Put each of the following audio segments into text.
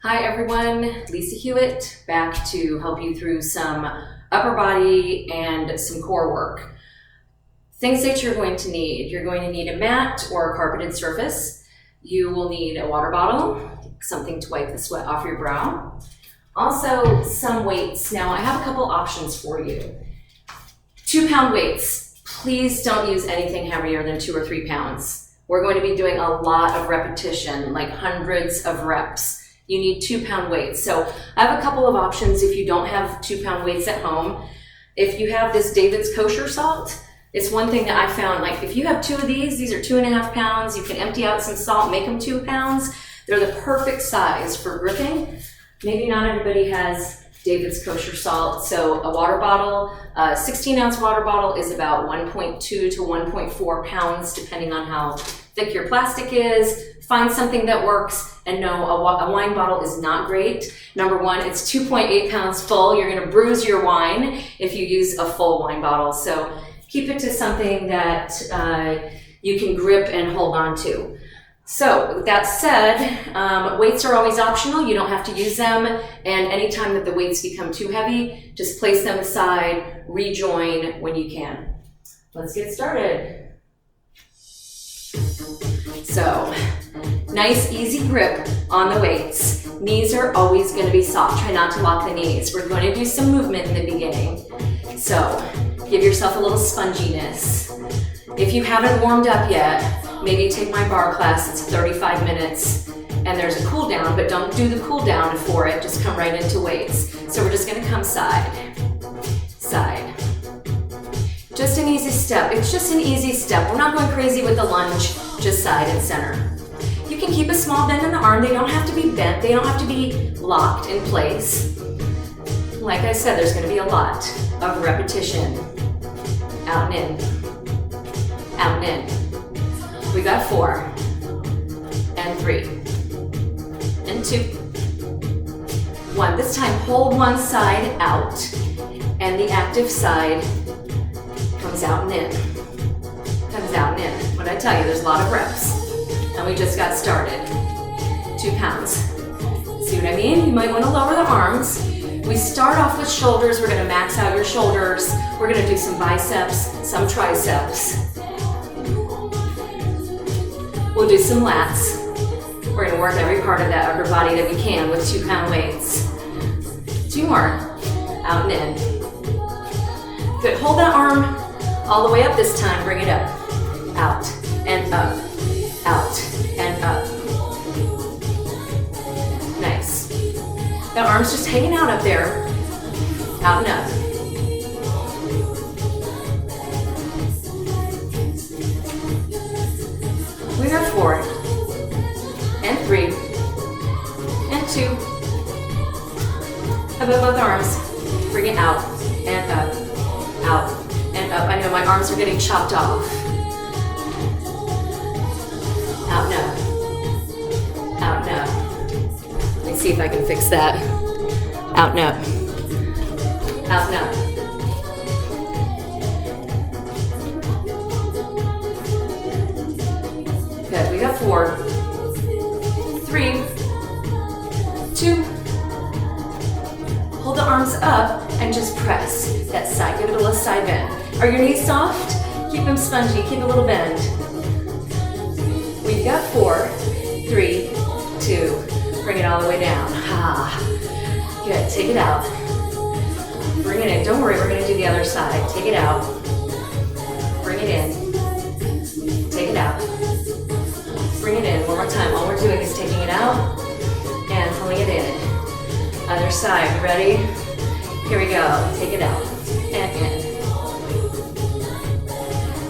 Hi everyone, Lisa Hewitt, back to help you through some upper body and some core work. Things that you're going to need. You're going to need a mat or a carpeted surface. You will need a water bottle, something to wipe the sweat off your brow. Also some weights. Now I have a couple options for you. 2-pound weights. Please don't use anything heavier than 2 or 3 pounds. We're going to be doing a lot of repetition, like hundreds of reps. You need 2-pound weights. So I have a couple of options if you don't have 2-pound weights at home. If you have this David's kosher salt, it's one thing that I found, like if you have 2 of these are 2.5 pounds, you can empty out some salt, make them 2 pounds. They're the perfect size for gripping. Maybe not everybody has David's kosher salt, so a water bottle, a 16-ounce water bottle is about 1.2 to 1.4 pounds, depending on how thick your plastic is. Find something that works, and no, a wine bottle is not great. Number one, it's 2.8 pounds full. You're gonna bruise your wine if you use a full wine bottle. So keep it to something that you can grip and hold on to. So with that said, weights are always optional. You don't have to use them. And anytime that the weights become too heavy, just place them aside, rejoin when you can. Let's get started. So, nice easy grip on the weights. Knees are always going to be soft. Try not to lock the knees. We're going to do some movement in the beginning. So, give yourself a little sponginess. If you haven't warmed up yet, maybe take my bar class. It's 35 minutes and there's a cool down, but don't do the cool down for it. Just come right into weights. So we're just going to come side, side. Just an easy step. It's just an easy step. We're not going crazy with the lunge, just side and center. You can keep a small bend in the arm. They don't have to be bent. They don't have to be locked in place. Like I said, there's going to be a lot of repetition. Out and in, out and in. We got 4, and 3, and 2, 1. This time, hold one side out, and the active side comes out and in, comes out and in. What I tell you, there's a lot of reps, and we just got started. 2 pounds. See what I mean? You might want to lower the arms. We start off with shoulders. We're going to max out your shoulders. We're going to do some biceps, some triceps. We'll do some lats. We're going to work every part of that upper body that we can with 2-pound weights. 2 more. Out and in. Good. Hold that arm all the way up this time. Bring it up. Out and up. Out and up. Nice. That arm's just hanging out up there. Out and up. We got 4, and 3, and 2. How about both arms? Bring it out and up, out and up. I know my arms are getting chopped off. Out and up, out and up. Let me see if I can fix that. Out and up, out and up. Good, we got 4, 3, 2. Hold the arms up and just press that side. Give it a little side bend. Are your knees soft? Keep them spongy, keep a little bend. We've got 4, 3, 2. Bring it all the way down. Ah, good, take it out. Bring it in, don't worry, we're gonna do the other side. Take it out, bring it in, take it out. Bring it in, one more time. All we're doing is taking it out and pulling it in. Other side, you ready? Here we go, take it out and in.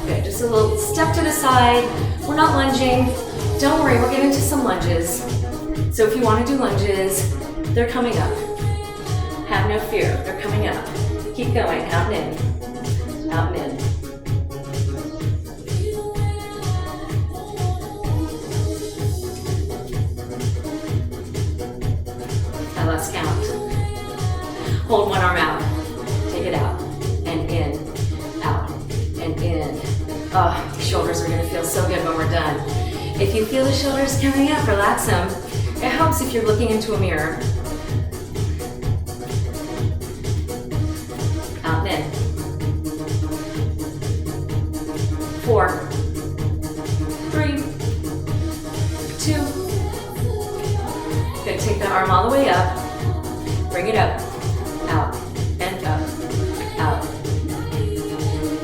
Good, just a little step to the side. We're not lunging. Don't worry, we'll get into some lunges. So if you want to do lunges, they're coming up. Have no fear, they're coming up. Keep going, out and in, out and in. I lost count. Hold one arm out. Take it out. And in. Out. And in. Oh, the shoulders are going to feel so good when we're done. If you feel the shoulders coming up, relax them. It helps if you're looking into a mirror. Out and in. 4, 3, 2. Good, take that arm all the way up. Bring it up, out, and up, out.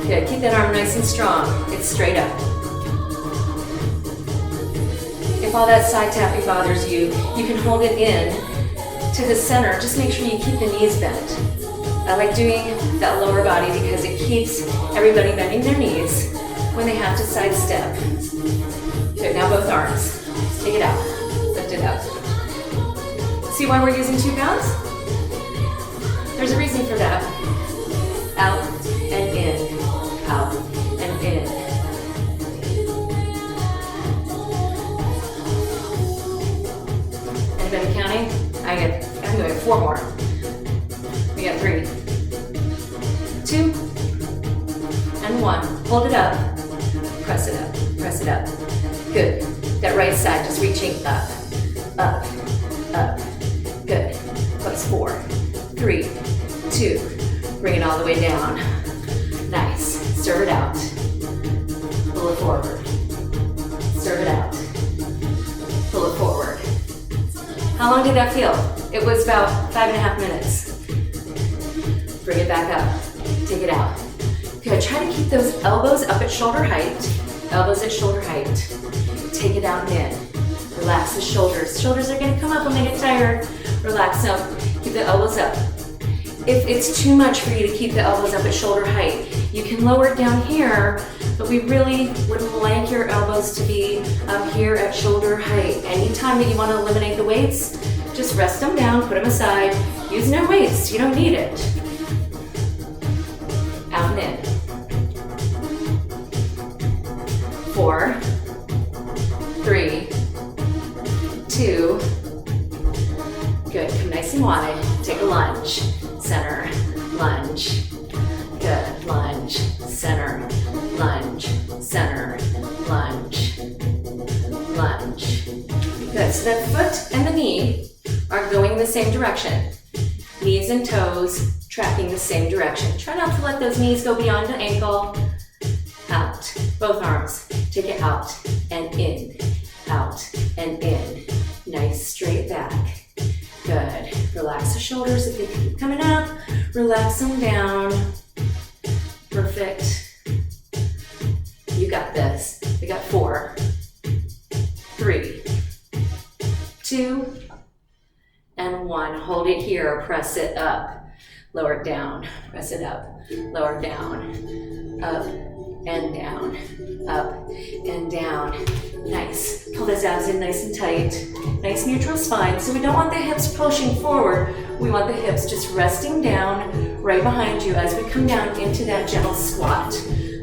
Good, keep that arm nice and strong. It's straight up. If all that side tapping bothers you, you can hold it in to the center. Just make sure you keep the knees bent. I like doing that lower body because it keeps everybody bending their knees when they have to side step. Good, now both arms. Take it out, lift it up. See why we're using 2 pounds? There's a reason for that. Out and in, out and in. Anybody counting? I'm doing 4 more. We got 3, 2, and 1. Hold it up. Press it up, press it up. Good. That right side, just reaching up, up, up. Good. Plus 4, 3, 2. Bring it all the way down. Nice. Serve it out. Pull it forward. Serve it out. Pull it forward. How long did that feel? It was about 5.5 minutes. Bring it back up. Take it out. Good. Try to keep those elbows up at shoulder height. Elbows at shoulder height. Take it out and in. Relax the shoulders. Shoulders are going to come up when they get tired. Relax them. Keep the elbows up. If it's too much for you to keep the elbows up at shoulder height, you can lower it down here, but we really would like your elbows to be up here at shoulder height. Anytime that you want to eliminate the weights, just rest them down, put them aside. Use no weights, you don't need it. Out and in. 4, 3, 2. Good, come nice and wide. Take a lunge. Center, lunge. Good, lunge, center, lunge, center, lunge, lunge. Good, so that foot and the knee are going in the same direction. Knees and toes tracking the same direction. Try not to let those knees go beyond the ankle. Out, both arms. Take it out and in, out and in. Nice straight back. Good. Relax the shoulders if they keep coming up. Relax them down. Perfect. You got this. We got 4, 3, 2, and 1. Hold it here. Press it up. Lower it down. Press it up. Lower it down. Up and down. Up and down. Nice. Pull those abs in nice and tight. Nice neutral spine. So we don't want the hips pushing forward. We want the hips just resting down right behind you as we come down into that gentle squat.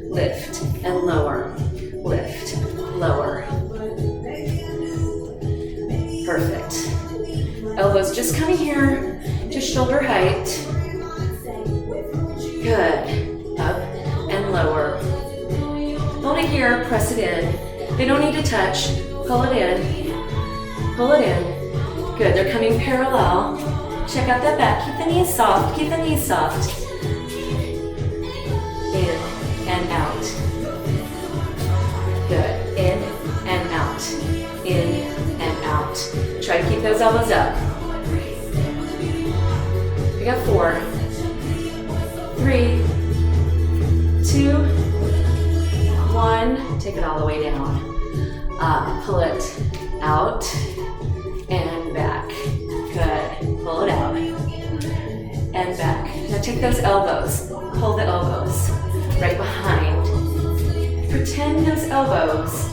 Lift and lower. Lift, lower. Perfect. Elbows just coming here to shoulder height. Good. Up and lower. Hold it here, press it in. They don't need to touch. Pull it in. Pull it in. Good, they're coming parallel. Check out that back. Keep the knees soft. Keep the knees soft. In and out. Good. In and out. In and out. Try to keep those elbows up. We got 4, 3, 2, 1. Take it all the way down. Pull it out and back. Good. Pull it out and back. Now take those elbows. Pull the elbows right behind. Pretend those elbows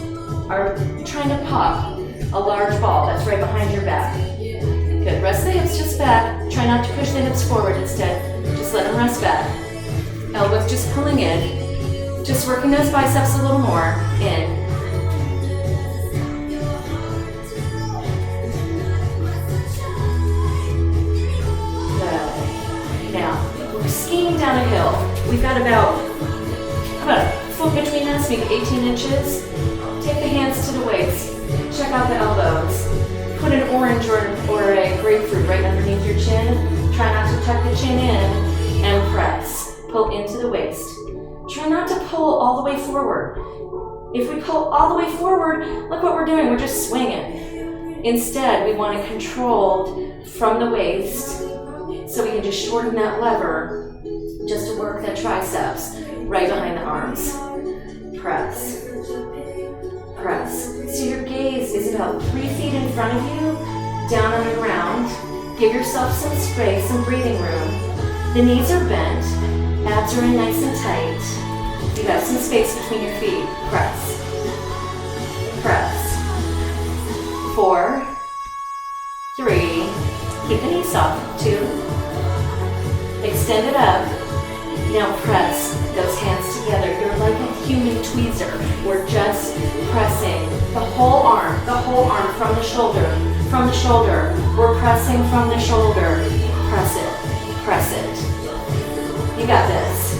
are trying to pop a large ball that's right behind your back. Good. Rest the hips just back. Try not to push the hips forward instead. Just let them rest back. Elbows just pulling in. Just working those biceps a little more. In. Good. Now, we're skiing down a hill. We've got about a foot between us, maybe 18 inches. Take the hands to the waist. Check out the elbows. Put an orange the chin in and press. Pull into the waist. Try not to pull all the way forward. If we pull all the way forward, look what we're doing, we're just swinging. Instead, we want to control from the waist so we can just shorten that lever just to work that triceps right behind the arms. Press. Press. So your gaze is about 3 feet in front of you, down on the ground. Give yourself some space, some breathing room. The knees are bent, abs are in nice and tight. You got some space between your feet. Press. Press. 4, 3, keep the knees soft. 2, extend it up. Now press those hands together. You're like a human tweezer. We're just pressing the whole arm from the shoulder, from the shoulder. We're pressing from the shoulder. Press it, press it. You got this.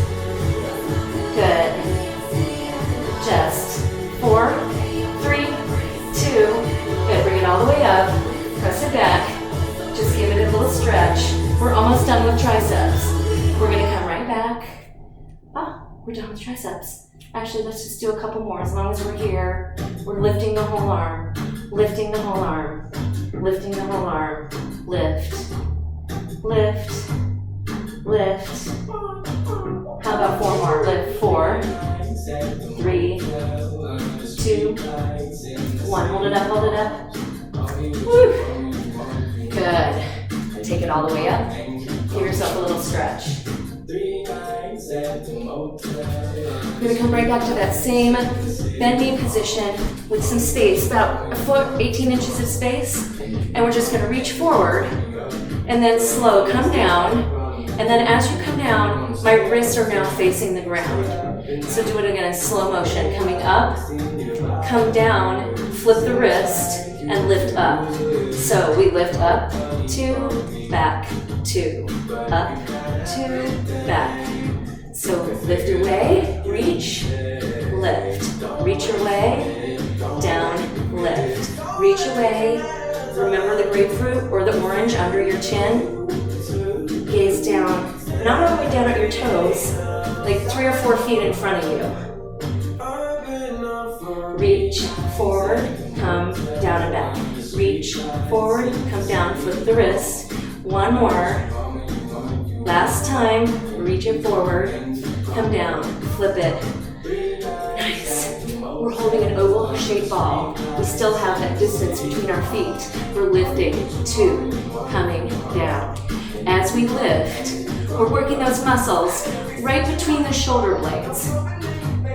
Good. Just 4, 3, 2. Good, bring it all the way up. Press it back. Just give it a little stretch. We're almost done with triceps. We're gonna come right back. We're done with triceps. Actually, let's just do a couple more as long as we're here. We're lifting the whole arm. Lifting the whole arm. Lifting the whole arm. Lift. Lift. Lift. How about 4 more? Lift. 4, 3, 2, 1. Hold it up, hold it up. Woo. Good. Take it all the way up. Give yourself a little stretch. We're going to come right back to that same bend knee position with some space, about a foot, 18 inches of space. And we're just going to reach forward and then slow, come down. And then as you come down, my wrists are now facing the ground. So do it again in slow motion. Coming up, come down, flip the wrist, and lift up. So we lift up, 2, back, 2, up, 2, back. So lift your way, reach, lift. Reach your way, down, lift. Reach away. Remember the grapefruit or the orange under your chin. Gaze down, not all the way down at your toes, like 3 or 4 feet in front of you. Reach forward, come down and back. Reach forward, come down, flip the wrist. 1 more. Last time, reach it forward, come down, flip it. Nice. We're holding an oval shaped ball. We still have that distance between our feet. We're lifting, 2, coming down. As we lift, we're working those muscles right between the shoulder blades.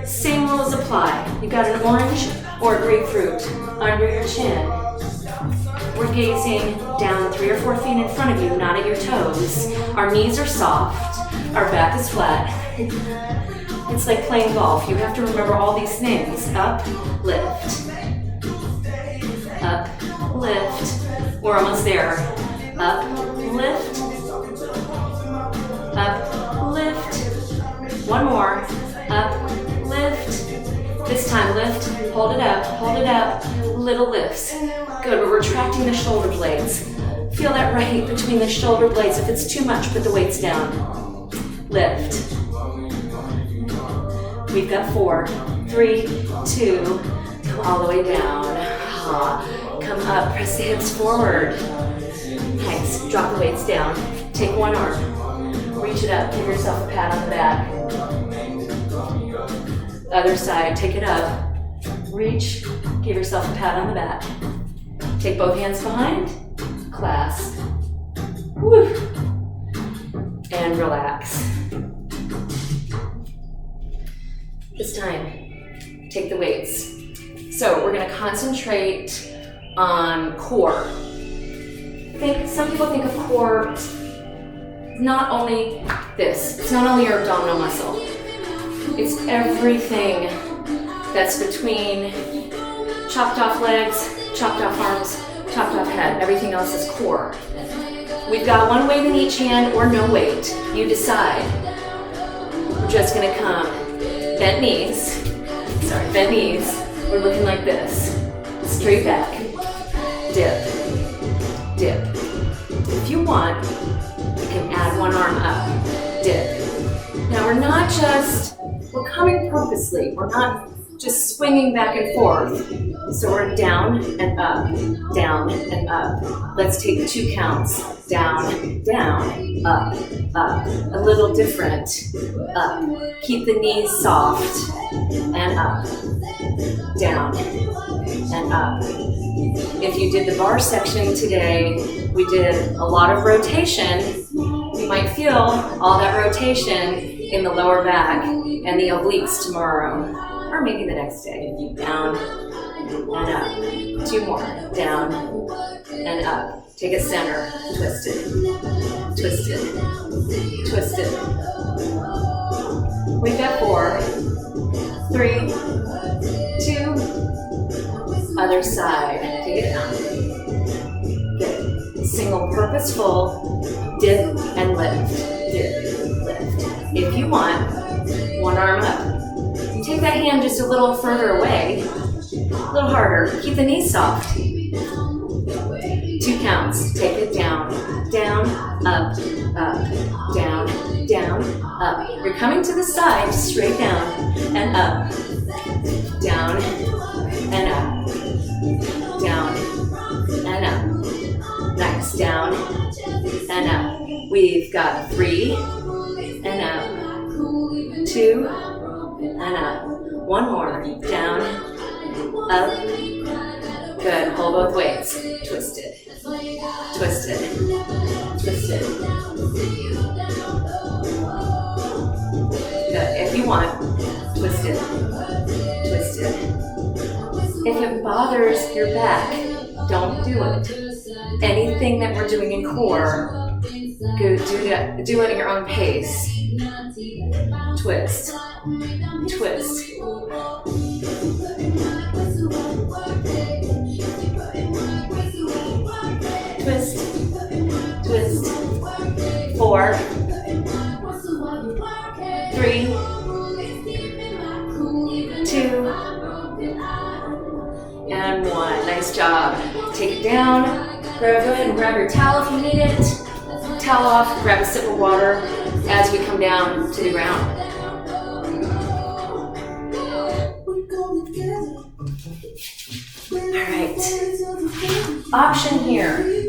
Same rules apply. You got an orange or a grapefruit under your chin. We're gazing down 3 or 4 feet in front of you, not at your toes. Our knees are soft. Our back is flat. It's like playing golf. You have to remember all these things. Up, lift. Up, lift. We're almost there. Up, lift. Up, lift. 1 more. Up, lift. This time, lift. Hold it up, hold it up. Little lifts. Good, we're retracting the shoulder blades. Feel that right between the shoulder blades. If it's too much, put the weights down. Lift. We've got 4, 3, 2. Come all the way down. Come up, press the hips forward. Nice, drop the weights down. Take 1 arm. Reach it up, give yourself a pat on the back. Other side, take it up. Reach, give yourself a pat on the back. Take both hands behind, clasp. Woo. And relax. This time, take the weights. So we're gonna concentrate on core. Some people think of core, not only this, it's not only your abdominal muscle, it's everything that's between chopped off legs, chopped off arms, chopped off head. Everything else is core. We've got 1 weight in each hand or no weight. You decide. We're just gonna come bent knees. Bent knees. We're looking like this. Straight back. Dip. Dip. If you want, you can add one arm up, dip. Now we're coming purposely. We're not just swinging back and forth. So we're down and up, down and up. Let's take 2 counts. Down, down, up, up. A little different. Up. Keep the knees soft. And up. Down and up. If you did the bar section today, we did a lot of rotation. You might feel all that rotation in the lower back and the obliques tomorrow, or maybe the next day. Down and up. 2 more. Down and up. Take it center. Twist it. Twist it. Twist it. We've got 4, 3, 2. Other side. Take it down. Good. Single purposeful dip and lift. Dip, lift. If you want, one arm up. Take that hand just a little further away, a little harder. Keep the knees soft. 2 counts. Take it down, down, up, up, down, down, up. You're coming to the side, straight down and up, down and up, down and up. Nice. Down and up. We've got 3 and up, 2 and up. 1 more. Down, up. Good. Hold both weights. Twist it. Twist it. Twist it. Good. If you want, twist it. Twist it. If it bothers your back, don't do it. Anything that we're doing in core, go do it at your own pace. Twist. Twist. Twist. Twist. 4, 3, 2, and 1. Nice job. Take it down. Go ahead and grab your towel if you need it. Towel off, grab a sip of water as we come down to the ground. All right. Option here.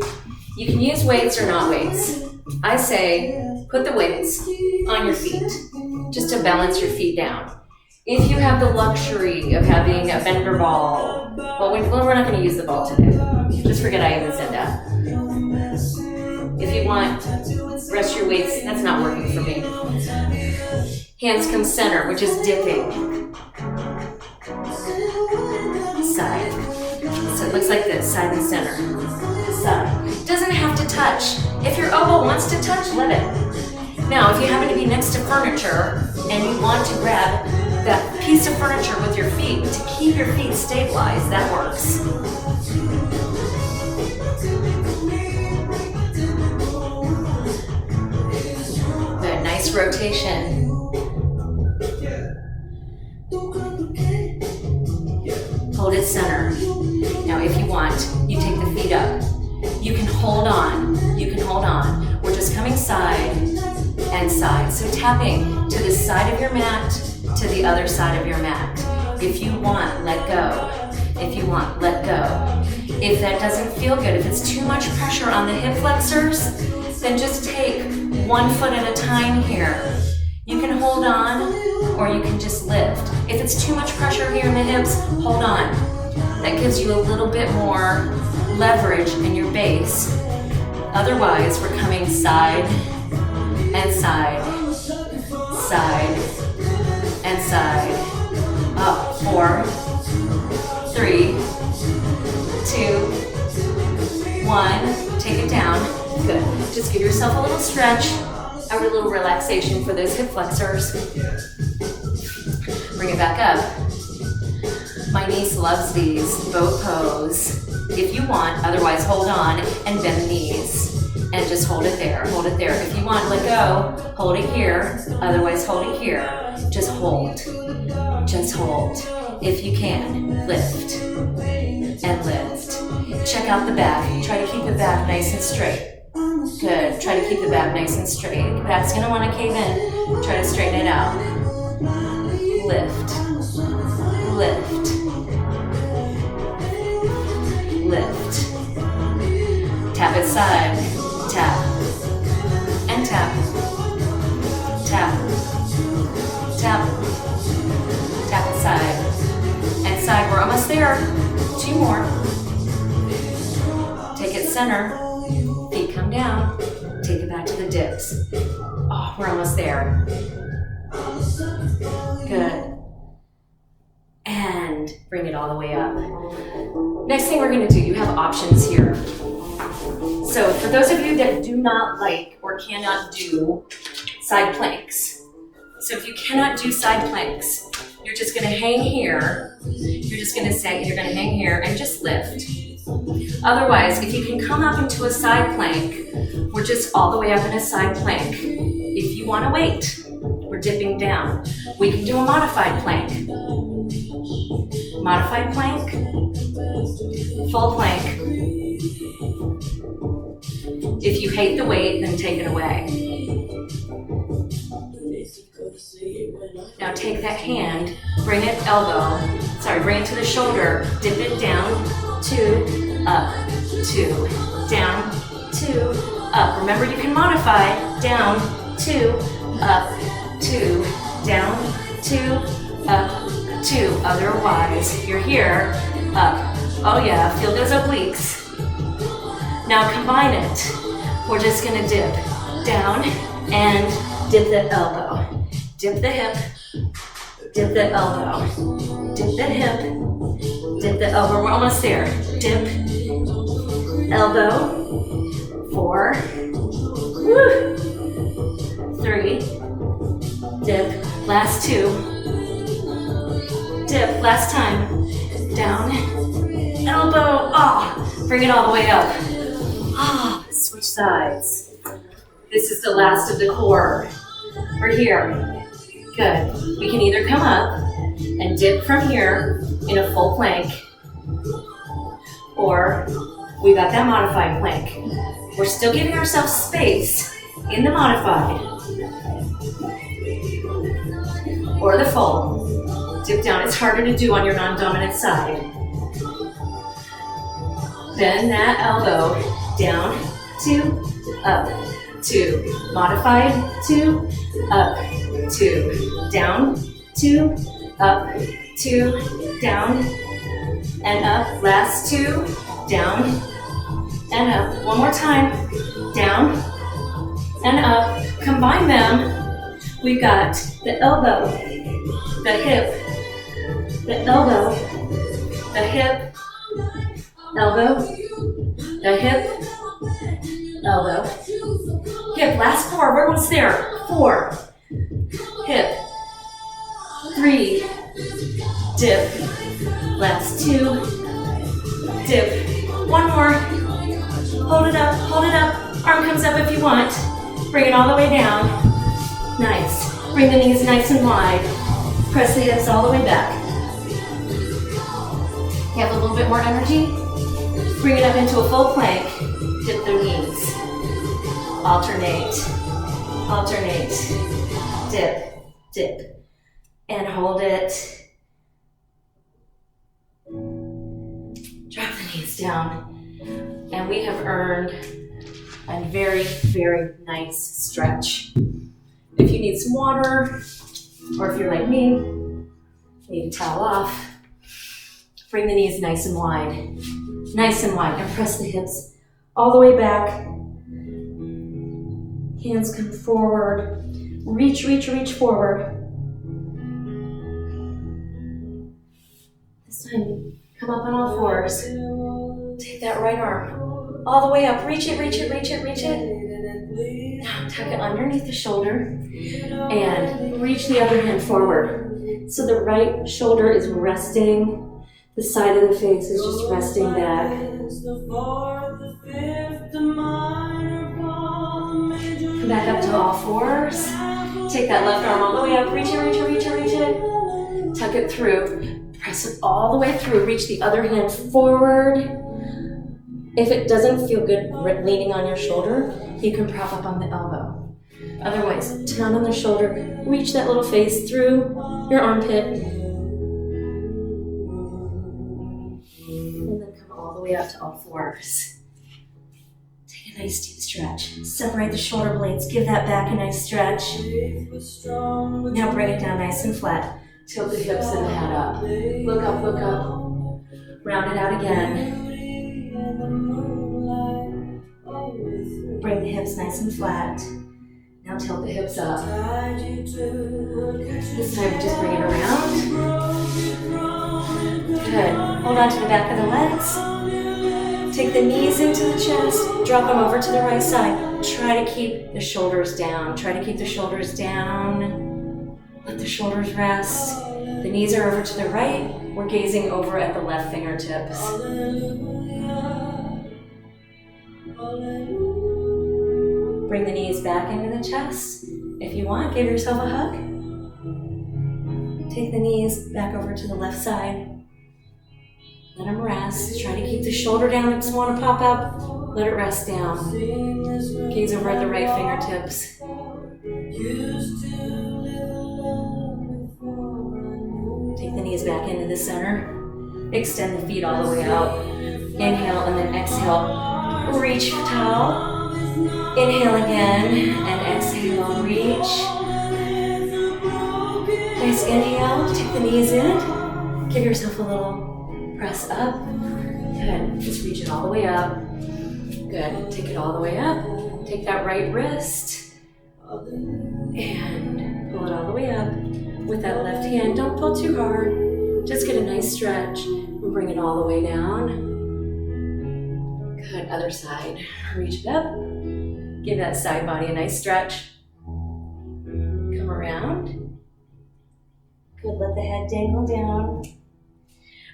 You can use weights or not weights. I say put the weights on your feet just to balance your feet down. If you have the luxury of having a bender ball, well, we're not going to use the ball today. Just forget I even said that. If you want, rest your weights. That's not working for me. Hands come center, which is dipping. Side. So it looks like this, side and center. Side. Doesn't have to touch. If your elbow wants to touch, let it. Now, if you happen to be next to furniture and you want to grab that piece of furniture with your feet to keep your feet stabilized, that works. Good, nice rotation. Hold it center. Now if you want, you take the feet up. You can hold on. You can hold on. We're just coming side and side. So tapping to the side of your mat, to the other side of your mat. If you want, let go. If you want, let go. If that doesn't feel good, if it's too much pressure on the hip flexors, then just take 1 foot at a time here. You can hold on, or you can just lift. If it's too much pressure here in the hips, hold on. That gives you a little bit more leverage in your base. Otherwise, we're coming side and side, side and side. Up, 4, 3, 2, 1. Take it down. Good. Just give yourself a little stretch, a little relaxation for those hip flexors. Bring it back up. My niece loves these, boat pose. If you want, otherwise hold on and bend the knees. And just hold it there, hold it there. If you want, let go, hold it here, otherwise hold it here. Just hold, just hold. If you can, lift and lift. Check out the back, try to keep the back nice and straight. Good. Try to keep the back nice and straight. Back's gonna wanna cave in. Try to straighten it out. Lift. Lift. Lift. Tap it side. Tap. And tap. Tap. Tap. Tap it side. And side. We're almost there. 2 more. Take it center. Feet come down. Take it back to the dips. Oh, we're almost there. Good. And bring it all the way up. Next thing we're gonna do, you have options here. So for those of you that do not like or cannot do side planks, so if you cannot do side planks, you're just gonna hang here. You're just gonna say, you're gonna hang here and just lift. Otherwise, if you can come up into a side plank, we're just all the way up in a side plank. If you wanna wait, we're dipping down. We can do a modified plank. Modified plank, full plank. If you hate the weight, then take it away. Now take that hand, bring it bring it to the shoulder, dip it down, 2, up, 2, down, 2, up. Remember you can modify, down, 2, up, 2, down, 2, up, 2. Otherwise, you're here, up. Oh yeah, feel those obliques. Now combine it. We're just gonna dip down and dip the elbow. Dip the hip, dip the elbow, dip the hip, dip the elbow. We're almost there. Dip, elbow, 4, 3, dip, last 2, dip, last time, down, elbow, bring it all the way up. Switch sides. This is the last of the core. We're here. Good. We can either come up and dip from here in a full plank, or we got that modified plank. We're still giving ourselves space in the modified, or the full. Dip down. It's harder to do on your non-dominant side. Bend that elbow down, 2, up, 2, modified, 2, up, 2, down, 2, up, 2, down, and up, last 2, down, and up, one more time, down, and up, combine them, we've got the elbow, the hip, the elbow, the hip, elbow, the hip, elbow, hip, last 4, we're almost there, 4, hip, 3, dip, last 2, dip, 1 more, hold it up, arm comes up if you want, bring it all the way down, nice, bring the knees nice and wide, press the hips all the way back. You have a little bit more energy? Bring it up into a full plank, dip the knees, alternate, alternate, dip, dip, and hold it. Drop the knees down, and we have earned a very, very nice stretch. If you need some water, or if you're like me, need a towel off, bring the knees nice and wide, and press the hips all the way back. Hands come forward, reach, reach, reach forward. This time, come up on all 4s. Take that right arm all the way up, reach it, reach it, reach it, reach it. Now tuck it underneath the shoulder and reach the other hand forward. So the right shoulder is resting. The side of the face is just resting back. Come back up to all 4s. Take that left arm all the way up. Reach it, reach it, reach it, reach it. Tuck it through. Press it all the way through. Reach the other hand forward. If it doesn't feel good leaning on your shoulder, you can prop up on the elbow. Otherwise, down on the shoulder, reach that little face through your armpit. And then come all the way up to all fours. Take a nice deep stretch. Separate the shoulder blades, give that back a nice stretch. Now bring it down nice and flat. Tilt the hips and the head up. Look up, look up. Round it out again. Bring the hips nice and flat. Now tilt the hips up. This time just bring it around. Good. Hold on to the back of the legs. Take the knees into the chest. Drop them over to the right side. Try to keep the shoulders down. Try to keep the shoulders down. Let the shoulders rest. The knees are over to the right. We're gazing over at the left fingertips. Bring the knees back into the chest. If you want, give yourself a hug. Take the knees back over to the left side. Let them rest. Try to keep the shoulder down. If you want to pop up, let it rest down. Gaze over at the right fingertips. Take the knees back into the center. Extend the feet all the way out. Inhale and then exhale. Reach for towel. Inhale again and exhale, reach. Nice inhale, take the knees in. Give yourself a little press up. Good, just reach it all the way up. Good, take it all the way up. Take that right wrist and pull it all the way up. With that left hand, don't pull too hard. Just get a nice stretch and bring it all the way down. Good, other side. Reach it up. Give that side body a nice stretch. Come around. Good, let the head dangle down.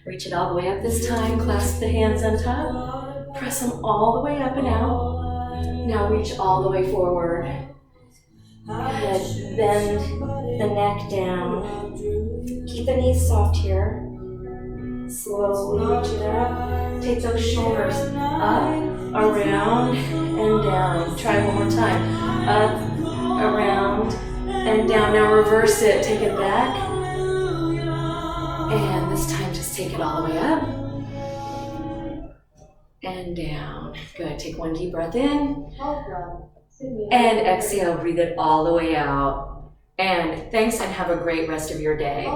Reach it all the way up this time. Clasp the hands on top. Press them all the way up and out. Now reach all the way forward. Good, bend the neck down. Keep the knees soft here. Slowly reach it up. Take those shoulders up, around, and down. Try one more time. Up, around, and down. Now reverse it. Take it back. And this time just take it all the way up. And down. Good. Take one deep breath in. And exhale. Breathe it all the way out. And thanks and have a great rest of your day.